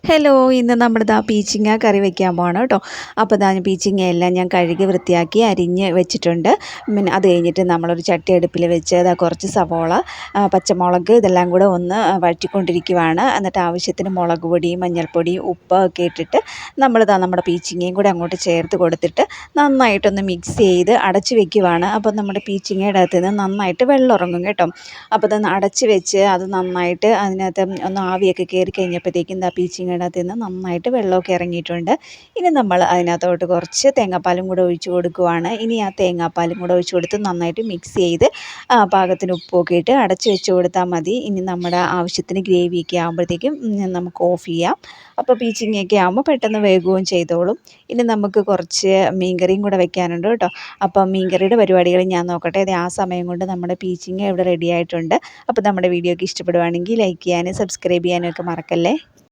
Hello, ഇന്ന് നമ്മളിതാ പീച്ചിങ്ങ കറി വെക്കാൻ പോവാണ് കേട്ടോ. അപ്പോൾ ഇതാ പീച്ചിങ്ങയെല്ലാം ഞാൻ കഴുകി വൃത്തിയാക്കി അരിഞ്ഞ് വെച്ചിട്ടുണ്ട്. പിന്നെ അത് കഴിഞ്ഞിട്ട് നമ്മളൊരു ചട്ടി അടുപ്പിൽ വെച്ച് അതാ കുറച്ച് സവോള, പച്ചമുളക് ഇതെല്ലാം കൂടെ ഒന്ന് വഴറ്റിക്കൊണ്ടിരിക്കുവാണ്. എന്നിട്ട് ആവശ്യത്തിന് മുളക് പൊടിയും മഞ്ഞൾപ്പൊടിയും ഉപ്പ് ഒക്കെ ഇട്ടിട്ട് നമ്മളിതാ നമ്മുടെ പീച്ചിങ്ങയും കൂടെ അങ്ങോട്ട് ചേർത്ത് കൊടുത്തിട്ട് നന്നായിട്ടൊന്ന് മിക്സ് ചെയ്ത് അടച്ച് വെക്കുവാണ്. അപ്പോൾ നമ്മുടെ പീച്ചിങ്ങയുടെ അകത്ത് നിന്ന് നന്നായിട്ട് വെള്ളം ഇറങ്ങും കേട്ടോ. അപ്പോൾ ഇതൊന്ന് അടച്ച് വെച്ച് അത് നന്നായിട്ട് അതിനകത്ത് ഒന്ന് ആവിയൊക്കെ കയറി കഴിഞ്ഞപ്പോഴത്തേക്കും എന്താ പീച്ചിങ്ങയുടെ അകത്ത് നിന്ന് നന്നായിട്ട് വെള്ളമൊക്കെ ഇറങ്ങിയിട്ടുണ്ട്. ഇനി നമ്മൾ അതിനകത്തോട്ട് കുറച്ച് തേങ്ങാപ്പാലും കൂടെ ഒഴിച്ച് കൊടുക്കുവാണ്. ഇനി ആ തേങ്ങാപ്പാലും കൂടെ ഒഴിച്ച് കൊടുത്ത് നന്നായിട്ട് മിക്സ് ചെയ്ത് പാകത്തിന് ഉപ്പൊക്കെ ഇട്ട് അടച്ച് വെച്ച് കൊടുത്താൽ മതി. ഇനി നമ്മുടെ ആവശ്യത്തിന് ഗ്രേവിയൊക്കെ ആകുമ്പോഴത്തേക്കും നമുക്ക് ഓഫ് ചെയ്യാം. അപ്പോൾ പീച്ചിങ്ങയൊക്കെ ആകുമ്പോൾ പെട്ടെന്ന് വേകുകയും ചെയ്തോളും. ഇനി നമുക്ക് കുറച്ച് മീൻകറിയും കൂടെ വെക്കാനുണ്ട് കേട്ടോ. അപ്പം മീൻകറിയുടെ പരിപാടികൾ ഞാൻ നോക്കട്ടെ. ആ സമയം കൊണ്ട് നമ്മുടെ പീച്ചിങ്ങ ഇവിടെ റെഡി ആയിട്ടുണ്ട്. അപ്പോൾ നമ്മുടെ വീഡിയോയ്ക്ക് ഇഷ്ടപ്പെടുവാണെങ്കിൽ ലൈക്ക് ചെയ്യാനും സബ്സ്ക്രൈബ് ചെയ്യാനും ഒക്കെ മറക്കല്ലേ.